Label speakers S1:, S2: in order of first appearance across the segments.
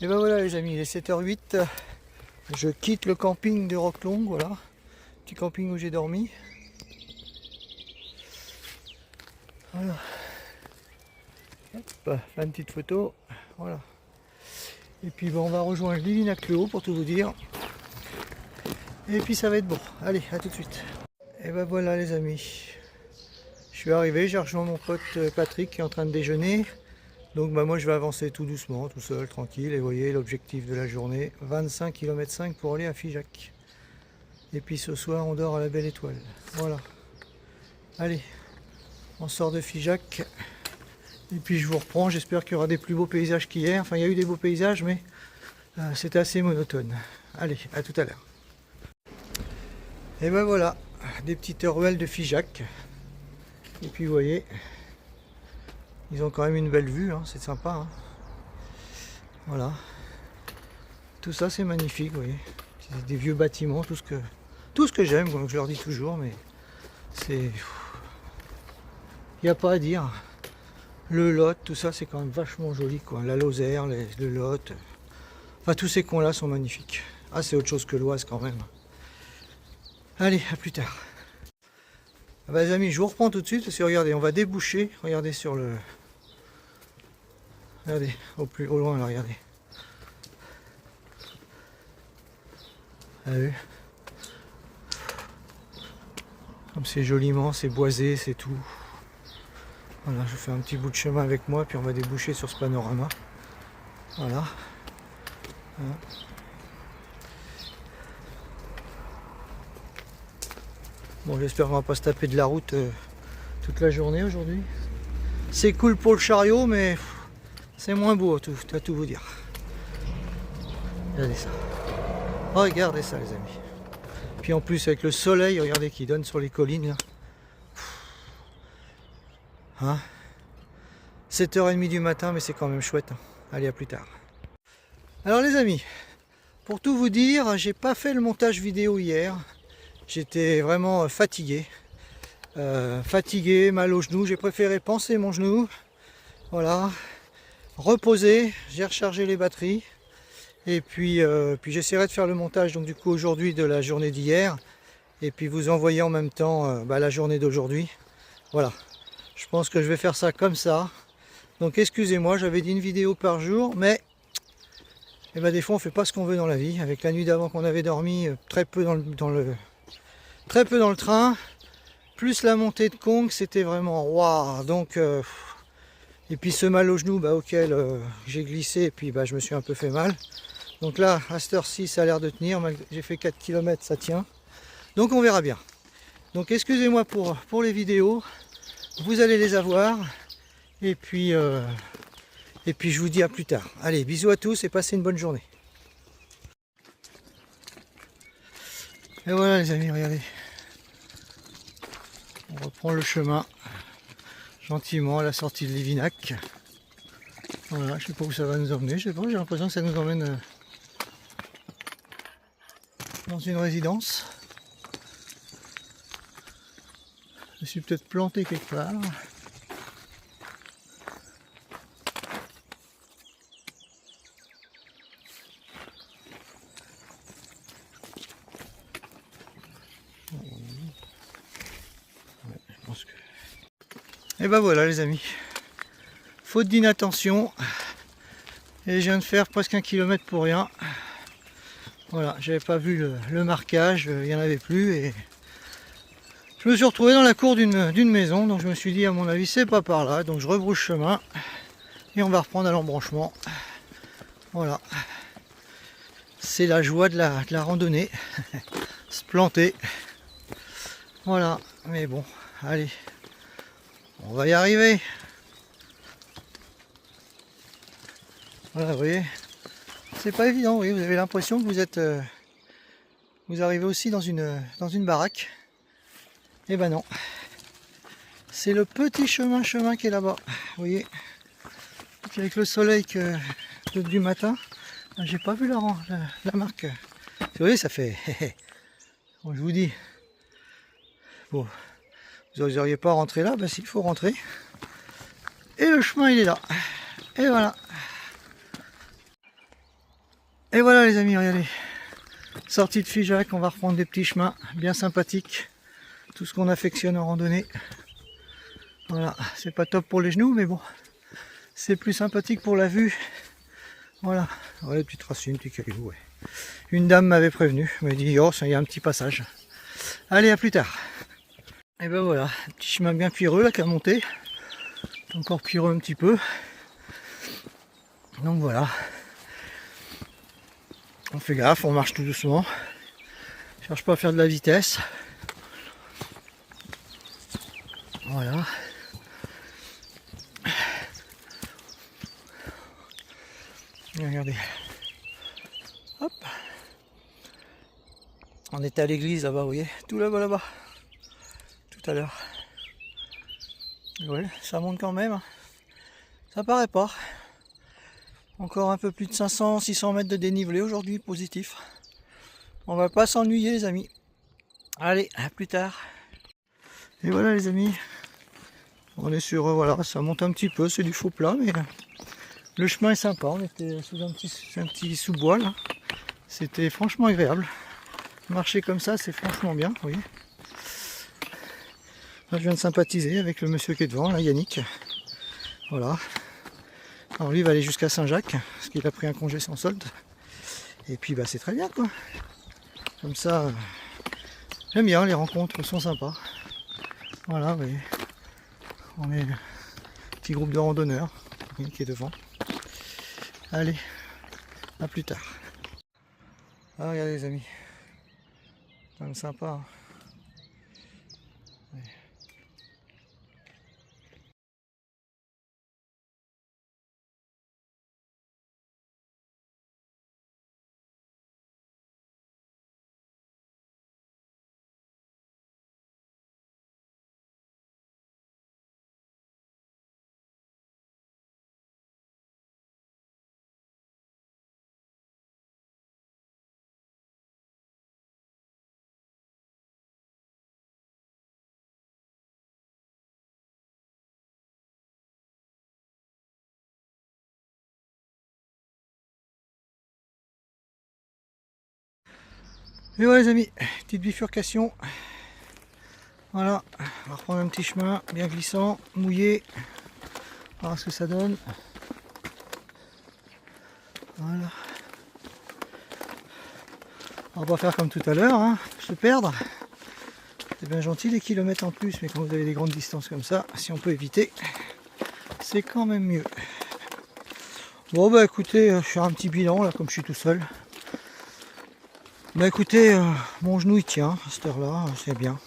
S1: Et ben voilà les amis, il est 7h08. Je quitte le camping de Roquelongue, voilà. Petit camping où j'ai dormi. Voilà. Hop, là, une petite photo. Voilà. Et puis bon, on va rejoindre Livignac-le-Haut pour tout vous dire. Et puis ça va être bon. Allez, à tout de suite. Et ben voilà les amis. Je suis arrivé, j'ai rejoint mon pote Patrick qui est en train de déjeuner. Donc bah, moi je vais avancer tout doucement, tout seul, tranquille. Et vous voyez l'objectif de la journée, 25,5 km pour aller à Figeac. Et puis ce soir on dort à la Belle Étoile. Voilà. Allez, on sort de Figeac. Et puis je vous reprends, j'espère qu'il y aura des plus beaux paysages qu'hier. Enfin il y a eu des beaux paysages mais c'était assez monotone. Allez, à tout à l'heure. Et ben voilà, des petites ruelles de Figeac. Et puis vous voyez, ils ont quand même une belle vue, hein, c'est sympa. Hein. Voilà. Tout ça c'est magnifique, vous voyez. C'est des vieux bâtiments, tout ce que j'aime, comme je leur dis toujours, mais c'est. Il n'y a pas à dire. Le Lot, tout ça c'est quand même vachement joli, quoi. La Lozère, le Lot. Enfin tous ces coins là sont magnifiques. Ah c'est autre chose que l'Oise quand même. Allez, à plus tard. Ah bah, les amis, je vous reprends tout de suite parce que regardez, on va déboucher. Regardez sur le. Regardez, au loin là, regardez. Vous avez vu ? Comme c'est joliment, c'est boisé, c'est tout. Voilà, je fais un petit bout de chemin avec moi, puis on va déboucher sur ce panorama. Voilà. Voilà. Bon, j'espère qu'on va pas se taper de la route toute la journée aujourd'hui. C'est cool pour le chariot, mais c'est moins beau à tout vous dire. Regardez ça. Regardez ça, les amis. Puis en plus, avec le soleil, regardez qui donne sur les collines. Là. Hein 7h30 du matin, mais c'est quand même chouette. Hein. Allez, à plus tard. Alors les amis, pour tout vous dire, j'ai pas fait le montage vidéo hier. J'étais vraiment fatigué. Fatigué, mal au genou. J'ai préféré panser mon genou. Voilà. Reposer. J'ai rechargé les batteries. Et puis j'essaierai de faire le montage donc du coup aujourd'hui de la journée d'hier. Et puis vous envoyer en même temps la journée d'aujourd'hui. Voilà. Je pense que je vais faire ça comme ça. Donc excusez-moi, j'avais dit une vidéo par jour, mais des fois on fait pas ce qu'on veut dans la vie. Avec la nuit d'avant qu'on avait dormi, très peu dans le train, plus la montée de Conques, c'était vraiment waouh. Donc et puis ce mal au genou auquel j'ai glissé et puis je me suis un peu fait mal. Donc là, à cette heure-ci, ça a l'air de tenir. J'ai fait 4 km, ça tient. Donc on verra bien. Donc excusez-moi pour les vidéos. Vous allez les avoir. Et puis je vous dis à plus tard. Allez, bisous à tous et passez une bonne journée. Et voilà les amis, regardez. On reprend le chemin gentiment à la sortie de Livignac. Voilà, je sais pas où ça va nous emmener. Je sais pas, j'ai l'impression que ça nous emmène dans une résidence. Je suis peut-être planté quelque part. Et voilà les amis, faute d'inattention, et je viens de faire presque 1 kilomètre pour rien. Voilà, j'avais pas vu le marquage, il n'y en avait plus, et je me suis retrouvé dans la cour d'une maison, donc je me suis dit à mon avis c'est pas par là, donc je rebrousse chemin, et on va reprendre à l'embranchement. Voilà, c'est la joie de la randonnée, se planter. Voilà, mais bon, allez. On va y arriver. Voilà, vous voyez, c'est pas évident. Oui, vous avez l'impression que vous arrivez aussi dans une baraque. Et ben non, c'est le petit chemin qui est là-bas. Vous voyez, avec le soleil du matin, j'ai pas vu la marque. Vous voyez, ça fait. Bon, je vous dis. Bon. Vous n'oseriez pas rentrer là, s'il faut rentrer. Et le chemin il est là. Et voilà. Et voilà les amis, regardez. Sortie de Figeac, on va reprendre des petits chemins bien sympathiques. Tout ce qu'on affectionne en randonnée. Voilà, c'est pas top pour les genoux, mais bon, c'est plus sympathique pour la vue. Voilà, ouais, les petites racines, petits cailloux, ouais. Une dame m'avait prévenu, elle m'a dit, oh, il y a un petit passage. Allez, à plus tard. Et ben voilà, un petit chemin bien pierreux là qui a monté. Encore pierreux un petit peu. Donc voilà. On fait gaffe, on marche tout doucement. Je cherche pas à faire de la vitesse. Voilà. Regardez. Hop. On était à l'église là-bas, vous voyez. Tout là-bas, là-bas. Tout à l'heure. Ouais, ça monte quand même. Ça paraît pas. Encore un peu plus de 500-600 mètres de dénivelé aujourd'hui, positif. On va pas s'ennuyer les amis. Allez, à plus tard. Et voilà les amis. On est sur, voilà, ça monte un petit peu, c'est du faux plat, mais le chemin est sympa. On était sous un petit sous-bois là. C'était franchement agréable. Marcher comme ça, c'est franchement bien, vous voyez. Là, je viens de sympathiser avec le monsieur qui est devant, là, Yannick. Voilà. Alors lui il va aller jusqu'à Saint-Jacques, parce qu'il a pris un congé sans solde. Et puis bah c'est très bien quoi. Comme ça, j'aime bien, les rencontres sont sympas. Voilà, vous voyez. On est un petit groupe de randonneurs qui est devant. Allez, à plus tard. Ah, regardez les amis, quand même sympa. Hein. Ouais. Et voilà les amis, petite bifurcation. Voilà, on va reprendre un petit chemin bien glissant, mouillé. On va voir ce que ça donne. Voilà. On va pas faire comme tout à l'heure, hein, se perdre. C'est bien gentil les kilomètres en plus, mais quand vous avez des grandes distances comme ça, si on peut éviter, c'est quand même mieux. Bon bah écoutez, je vais faire un petit bilan là, comme je suis tout seul. Bah écoutez, mon genou il tient à cette heure-là, c'est bien.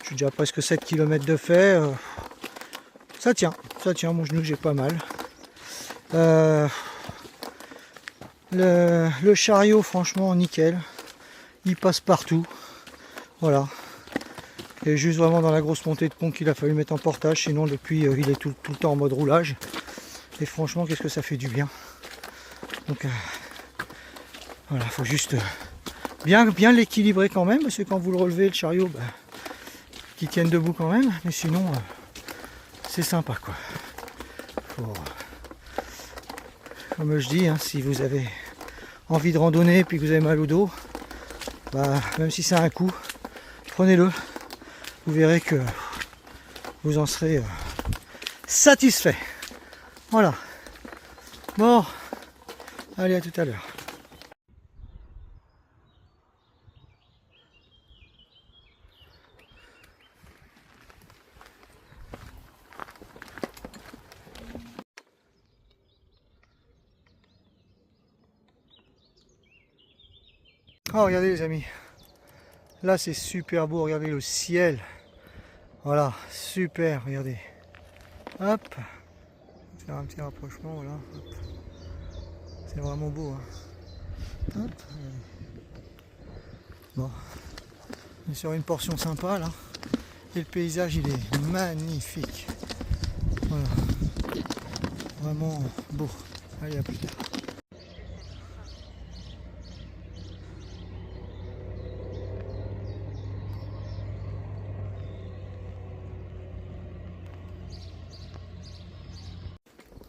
S1: Je suis déjà presque 7 km de fait. Ça tient, mon genou j'ai pas mal. Le chariot franchement nickel. Il passe partout. Voilà. Et juste vraiment dans la grosse montée de pont qu'il a fallu mettre en portage. Sinon depuis il est tout le temps en mode roulage. Et franchement qu'est-ce que ça fait du bien. Donc voilà, faut juste bien l'équilibrer quand même. Parce que quand vous le relevez le chariot, bah, qu'il tienne debout quand même. Mais sinon c'est sympa quoi. Faut, comme je dis, hein, si vous avez envie de randonner et puis que vous avez mal au dos, bah, même si c'est un coup, prenez-le. Vous verrez que vous en serez satisfait. Voilà. Bon, allez, à tout à l'heure. Oh, regardez les amis. Là, c'est super beau. Regardez le ciel. Voilà, super. Regardez. Hop. On va faire un petit rapprochement. Voilà. C'est vraiment beau. Hein. Hop. Bon. On est sur une portion sympa là. Et le paysage, il est magnifique. Voilà. Vraiment beau. Allez, à plus tard.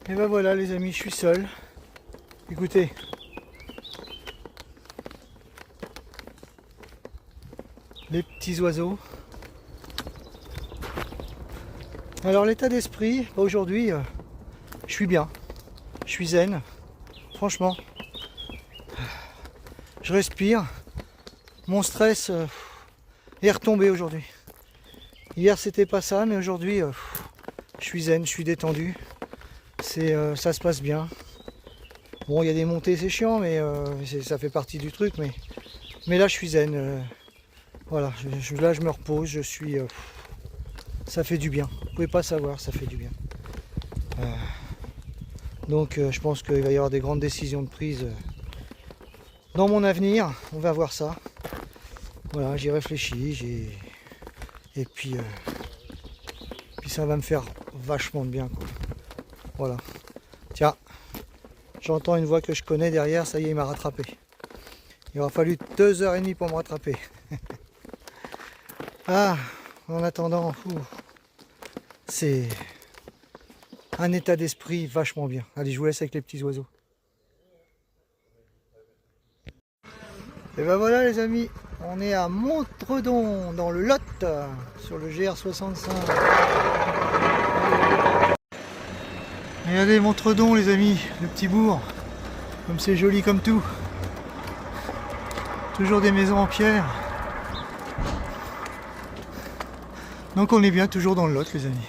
S1: Et ben voilà les amis, je suis seul. Écoutez, les petits oiseaux. Alors l'état d'esprit, aujourd'hui, je suis bien, je suis zen, franchement. Je respire, mon stress est retombé aujourd'hui. Hier c'était pas ça, mais aujourd'hui je suis zen, je suis détendu. Ça se passe bien. Bon, il y a des montées, c'est chiant, mais ça fait partie du truc. Mais là je suis zen. Voilà, là je me repose, je suis... ça fait du bien. Vous pouvez pas savoir, ça fait du bien. Donc je pense qu'il va y avoir des grandes décisions de prise dans mon avenir. On va voir ça. Voilà, j'y réfléchis. Et puis ça va me faire vachement de bien, quoi. Voilà. Tiens, j'entends une voix que je connais derrière, ça y est, il m'a rattrapé. Il aura fallu 2h30 pour me rattraper. Ah, en attendant, c'est un état d'esprit vachement bien. Allez, je vous laisse avec les petits oiseaux. Et ben voilà les amis, on est à Montredon, dans le Lot, sur le GR65. Regardez Montredon les amis, le petit bourg, comme c'est joli comme tout. Toujours des maisons en pierre. Donc on est bien toujours dans le Lot les amis.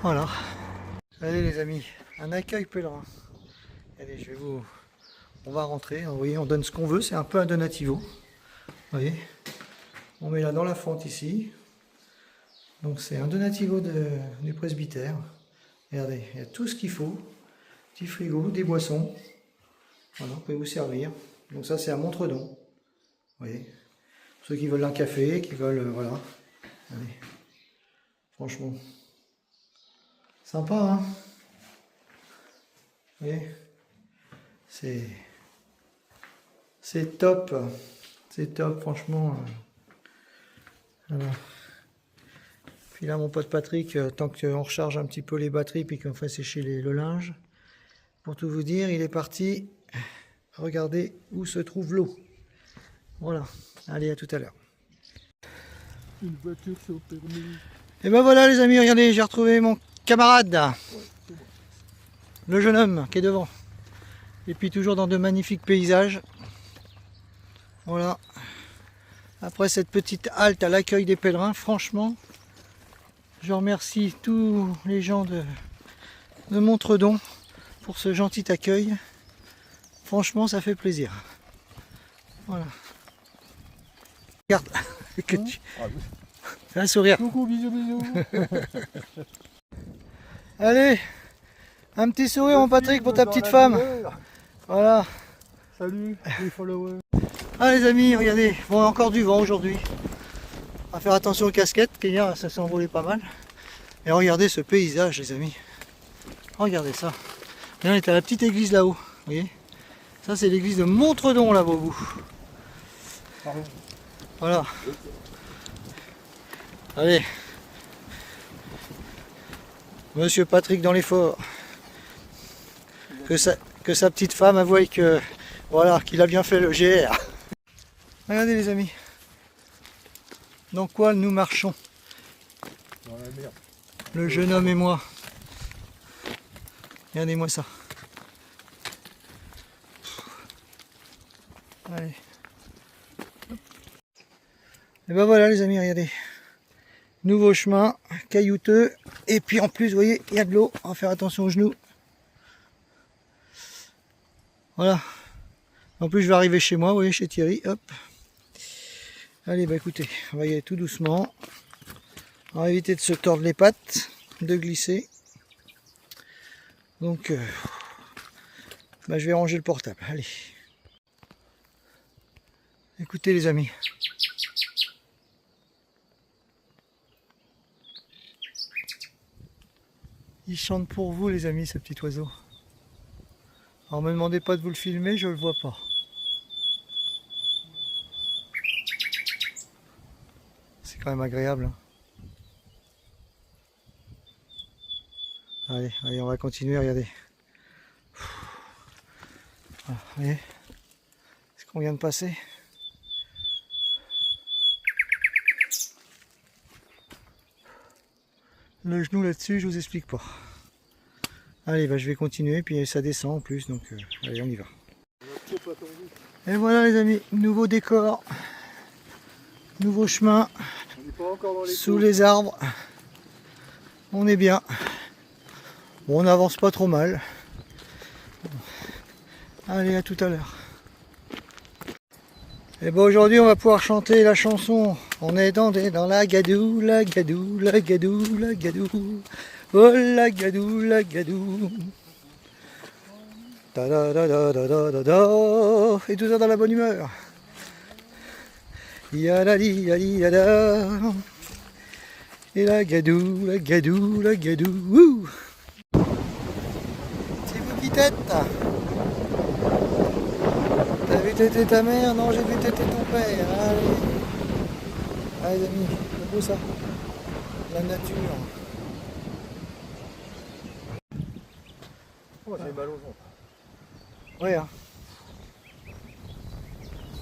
S1: Voilà. Allez les amis, un accueil pèlerin. Allez, on va rentrer, vous voyez, on donne ce qu'on veut, c'est un peu un donativo. Vous voyez, on met là dans la fente ici. Donc c'est un donativo du presbytère. Regardez, il y a tout ce qu'il faut. Petit frigo, des boissons. Voilà, vous pouvez vous servir. Donc ça c'est à Montredon. Vous voyez, pour ceux qui veulent un café, qui veulent, voilà. Allez, franchement, sympa, hein. Vous voyez, c'est top, franchement. Voilà. Puis là, mon pote Patrick, tant qu'on recharge un petit peu les batteries, puis qu'on fait sécher le linge, pour tout vous dire, il est parti regarder où se trouve l'eau. Voilà, allez, à tout à l'heure.
S2: Une voiture sur permis.
S1: Et ben voilà les amis, regardez, j'ai retrouvé mon camarade, le jeune homme qui est devant. Et puis toujours dans de magnifiques paysages. Voilà. Après cette petite halte à l'accueil des pèlerins, franchement, je remercie tous les gens de Montredon pour ce gentil accueil. Franchement, ça fait plaisir. Voilà. Regarde, fais un sourire.
S2: Coucou, bisous, bisous.
S1: Allez, un petit sourire mon Patrick pour ta petite femme. Voilà.
S2: Salut les followers.
S1: Ah les amis, regardez, bon encore du vent aujourd'hui. On va faire attention aux casquettes, hier ça s'est envolé pas mal. Et regardez ce paysage les amis. Regardez ça. Et on est à la petite église là-haut, vous voyez. Ça c'est l'église de Montredon là-bas au bout. Voilà. Allez. Monsieur Patrick dans l'effort. Que sa petite femme avoue que voilà, qu'il a bien fait le GR. Regardez les amis. Dans quoi nous marchons?
S2: Dans la merde.
S1: Le jeune homme et moi. Regardez-moi ça. Allez. Et ben voilà les amis, regardez. Nouveau chemin, caillouteux. Et puis en plus, vous voyez, il y a de l'eau. On va faire attention aux genoux. Voilà. En plus, je vais arriver chez moi, vous voyez, chez Thierry. Hop. Allez, bah écoutez, on va y aller tout doucement. On va éviter de se tordre les pattes, de glisser. Donc, bah, je vais ranger le portable. Allez. Écoutez les amis. Il chante pour vous les amis, ce petit oiseau. Alors me demandez pas de vous le filmer, je le vois pas. C'est quand même agréable. Hein. Allez, allez, on va continuer, regardez. Voilà, vous voyez ce qu'on vient de passer. Le genou là-dessus, je vous explique pas. Allez, bah, je vais continuer, puis ça descend en plus, donc allez, on y va. Et voilà les amis, nouveau décor, nouveau chemin,
S2: On n'est pas encore dans les
S1: sous les arbres. On est bien. Bon, on n'avance pas trop mal. Allez, à tout à l'heure. Et bon, aujourd'hui, on va pouvoir chanter la chanson. On est dans la gadou, la gadou, la gadou, la gadou. Oh, la gadou, la gadou. Da da da da da da da da. Et tout ça dans la bonne humeur. Yadali, yali, yada. Et la gadou, la gadou, la gadou. Wouh. C'est vous qui tête. T'as vu téter ta mère? Non, j'ai vu téter ton père. Allez. Allez les amis, c'est beau ça. La nature.
S2: Oh, j'ai mal au ventre.
S1: Ouais, hein.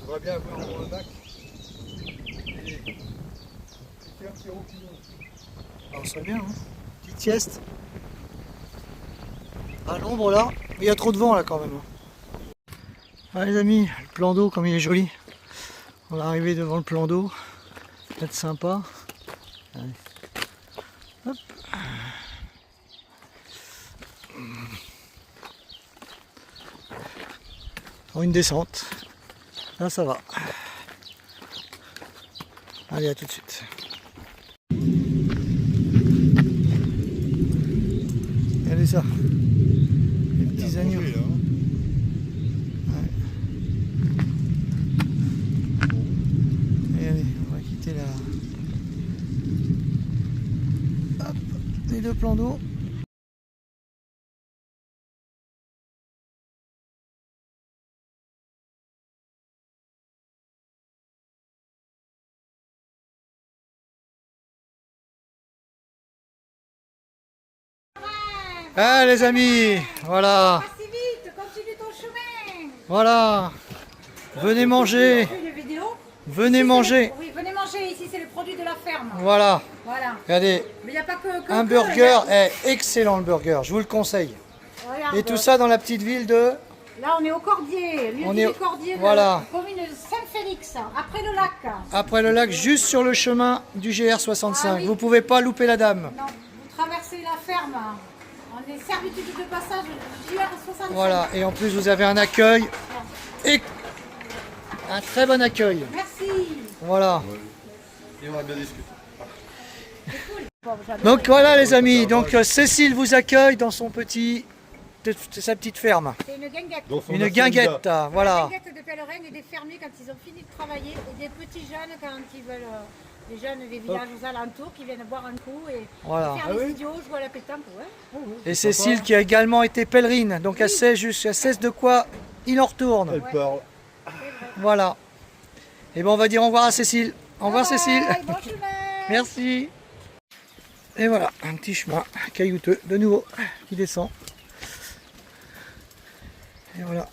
S2: J'aimerais bien avoir un bac. Et faire un petit roupillon.
S1: Alors, ça serait bien, hein. Petite sieste. À l'ombre là, mais il y a trop de vent là quand même. Allez les amis, le plan d'eau comme il est joli. On est arrivé devant le plan d'eau. Peut-être sympa. Allez. Hop. Oh, une descente. Là ça va. Allez, à tout de suite. Regardez ça. Les petits agneaux. Et allez, on va quitter la... Hop, les deux plans d'eau. Ah les amis, voilà.
S3: Pas si vite, continue ton chemin.
S1: Voilà. Venez manger.
S3: Une vidéo.
S1: Venez
S3: Ici,
S1: manger.
S3: Oui, venez manger. Ici, c'est le produit de la ferme.
S1: Voilà.
S3: Voilà.
S1: Regardez,
S3: Mais il n'y a pas que
S1: un burger est excellent le burger, je vous le conseille.
S3: Regarde.
S1: Et tout ça dans la petite ville de...
S3: Là, on est au Cordier.
S1: On
S3: On
S1: est
S3: est
S1: au-
S3: du Cordier de
S1: voilà.
S3: la commune de Saint-Félix, après le lac.
S1: Après le lac, juste sur le chemin du GR65.
S3: Ah oui.
S1: Vous pouvez pas louper la dame.
S3: Non, vous traversez la ferme. On est servitude de passage du GR65.
S1: Voilà. Et en plus, vous avez un accueil. Et un très bon accueil.
S3: Merci.
S1: Voilà.
S2: Et on va bien discuter.
S3: Bon, j'adore.
S1: Donc voilà les amis. Donc Cécile vous accueille dans son petit... sa petite ferme.
S3: C'est une guinguette.
S2: Dans son
S1: Une
S2: hacienda.
S1: guinguette, voilà.
S3: Des guinguettes de pèlerins et des fermiers quand ils ont fini de travailler et des petits jeunes quand ils veulent, des jeunes des villages aux alentours qui viennent boire un coup et
S1: Voilà.
S3: faire les idiots, jouer à la pétanque. Ouais.
S1: Et Cécile qui a également été pèlerine, donc elle sait de quoi il en retourne.
S2: Elle parle.
S1: Voilà. Et bon, on va dire au revoir à Cécile. Au revoir Cécile.
S3: Bye, bon chemin.
S1: Merci. Et voilà, un petit chemin caillouteux de nouveau qui descend. Et voilà.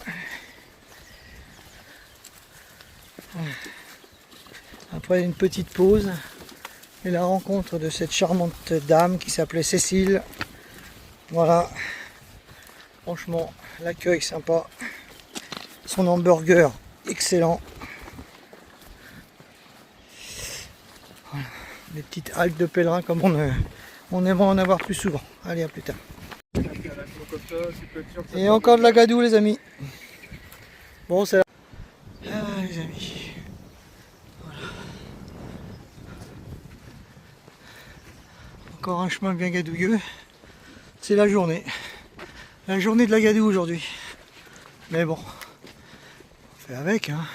S1: Après une petite pause et la rencontre de cette charmante dame qui s'appelait Cécile. Voilà. Franchement, l'accueil sympa. Son hamburger excellent. Voilà. Des petites haltes de pèlerins comme on aimerait en avoir plus souvent. Allez, à plus tard.
S2: Comme ça, tu peux être sûr que ça
S1: Et encore de la gadoue les amis. Bon c'est... Ah les amis. Voilà. Encore un chemin bien gadouilleux. C'est la journée. La journée de la gadoue aujourd'hui. Mais bon. On fait avec hein.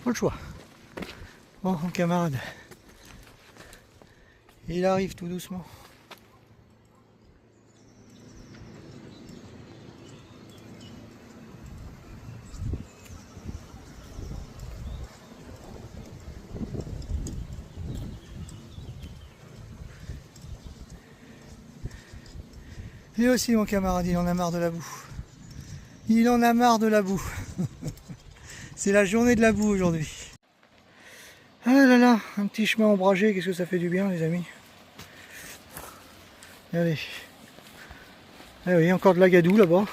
S1: Pas le choix. Bon mon camarade. Il arrive tout doucement. Lui aussi mon camarade, il en a marre de la boue. Il en a marre de la boue. C'est la journée de la boue aujourd'hui. Ah là là, un petit chemin ombragé, qu'est-ce que ça fait du bien les amis. Allez. Eh oui, encore de la gadoue là-bas.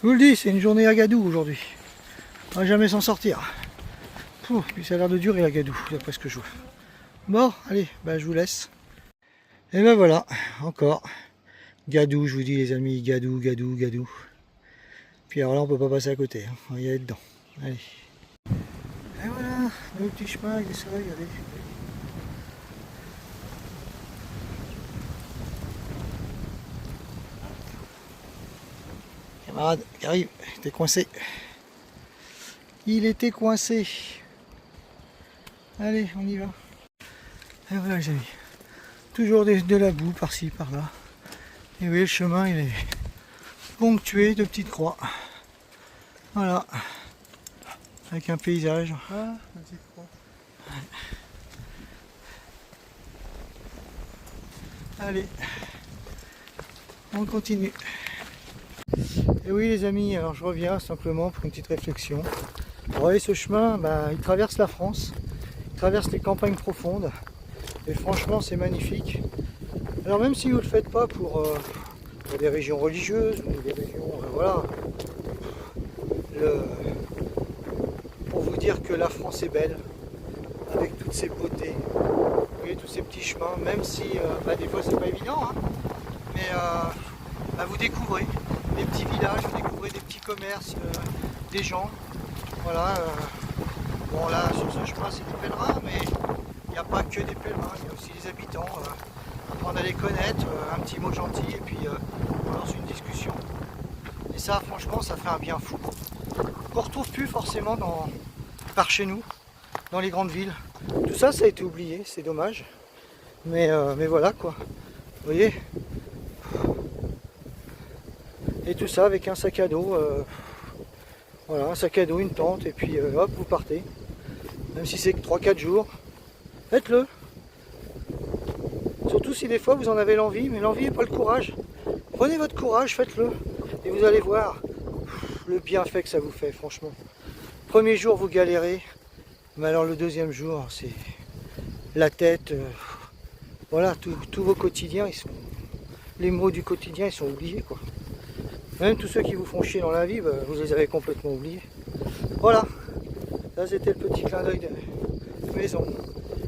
S1: Je vous le dis, c'est une journée à gadou aujourd'hui. On va jamais s'en sortir. Pouh, puis ça a l'air de durer la gadoue, d'après ce que je vois. Bon, allez, bah, je vous laisse. Et ben voilà, encore. Gadou, je vous dis les amis, gadou, gadou, gadou. Puis alors là, on peut pas passer à côté, hein. On va y aller dedans. Allez. Et voilà, le petit chemin avec des soleils, regardez. Camarade, qui arrive, il était coincé. Il était coincé. Allez, on y va. Et voilà les amis. Toujours de la boue par-ci, par-là. Et vous voyez, le chemin, il est ponctué de petites croix. Voilà. Avec un paysage.
S2: Ah, une petite croix.
S1: Allez. On continue. Et oui les amis, alors je reviens simplement pour une petite réflexion. Vous voyez ce chemin, bah, il traverse la France. Il traverse les campagnes profondes. Et franchement c'est magnifique. Alors même si vous ne le faites pas pour des régions religieuses ou des régions, voilà, pour vous dire que la France est belle, avec toutes ses beautés, vous voyez tous ces petits chemins, même si bah, des fois c'est pas évident, hein, mais bah, vous découvrez des petits villages, vous découvrez des petits commerces, des gens, voilà. Bon là sur ce chemin c'est des pèlerins, mais il n'y a pas que des pèlerins, il y a aussi des habitants. Apprendre à les connaître, un petit mot gentil et puis dans une discussion. Et ça franchement ça fait un bien fou. Qu'on ne retrouve plus forcément par chez nous, dans les grandes villes. Tout ça ça a été oublié, c'est dommage. Mais voilà quoi. Vous voyez. Et tout ça avec un sac à dos. Voilà, un sac à dos, une tente, et puis hop, vous partez. Même si c'est que 3-4 jours. Faites-le. Surtout si des fois vous en avez l'envie, mais l'envie et pas le courage. Prenez votre courage, faites-le. Et vous allez voir le bienfait que ça vous fait, franchement. Premier jour, vous galérez. Mais alors le deuxième jour, c'est la tête. Voilà, tous vos quotidiens, les mots du quotidien, ils sont oubliés, quoi. Même tous ceux qui vous font chier dans la vie, bah, vous les avez complètement oubliés. Voilà. Ça, c'était le petit clin d'œil de maison.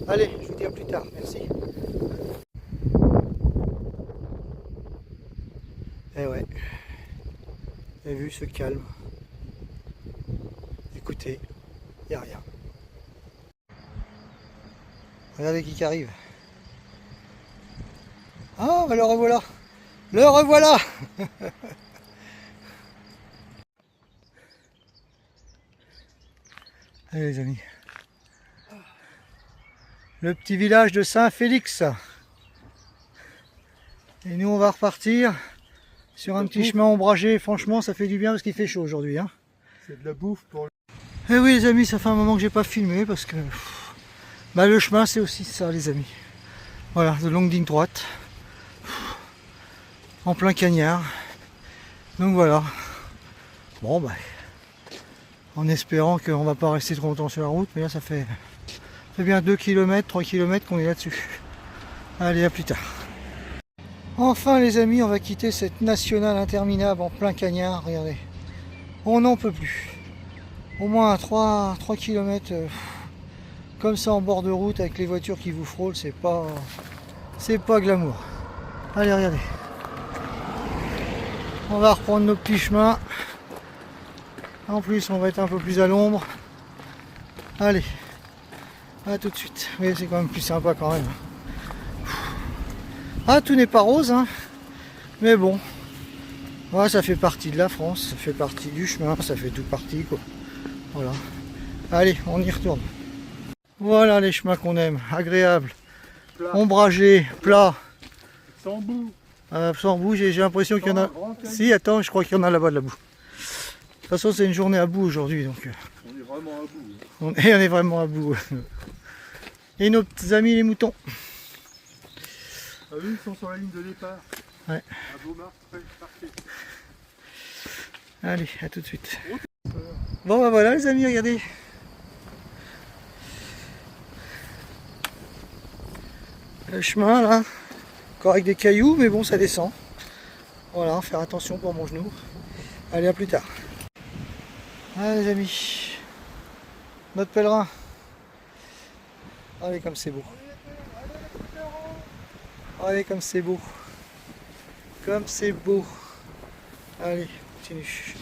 S1: Allez, je vous dis à plus tard. Merci. Eh ouais, vous avez vu ce calme. Écoutez, il n'y a rien. Regardez qui arrive. Ah, bah le revoilà. Le revoilà. Allez les amis. Le petit village de Saint-Félix. Et nous on va repartir sur un petit chemin ombragé. Franchement ça fait du bien parce qu'il fait chaud aujourd'hui, hein.
S2: C'est de la bouffe pour...
S1: Et oui les amis, ça fait un moment que j'ai pas filmé parce que bah, le chemin c'est aussi ça les amis. Voilà, de longues lignes droites. En plein cagnard. Donc voilà. Bon bah, en espérant qu'on va pas rester trop longtemps sur la route, mais là ça fait bien 2 km, 3 km qu'on est là-dessus. Allez, à plus tard. Enfin les amis, on va quitter cette nationale interminable en plein cagnard, regardez. On n'en peut plus. Au moins 3 km comme ça en bord de route avec les voitures qui vous frôlent, c'est pas glamour. Allez, regardez. On va reprendre nos petits chemins. En plus, on va être un peu plus à l'ombre. Allez, à tout de suite. Mais c'est quand même plus sympa quand même. Ah, tout n'est pas rose, hein. Mais bon, ouais, ça fait partie de la France, ça fait partie du chemin, ça fait tout partie, quoi. Voilà. Allez, on y retourne. Voilà les chemins qu'on aime, agréables, ombragés, plats.
S2: Sans boue.
S1: Sans boue, j'ai l'impression qu'il y en a. Si, attends, je crois qu'il y en a là-bas de la boue. De toute façon, c'est une journée à bout aujourd'hui, donc.
S2: On est vraiment à bout.
S1: On est vraiment à bout. Et nos petits amis les moutons.
S2: Ah oui, ils sont sur la ligne de départ.
S1: Ouais.
S2: À Beaumar, parfait.
S1: Allez, à tout de suite. Bon bah voilà les amis, regardez. Le chemin là, Encore avec des cailloux, mais bon, ça descend. Voilà, faire attention pour mon genou. Allez, à plus tard. Ah les amis, notre pèlerin. Allez comme c'est beau. Allez comme c'est beau. Comme c'est beau. Allez, continue.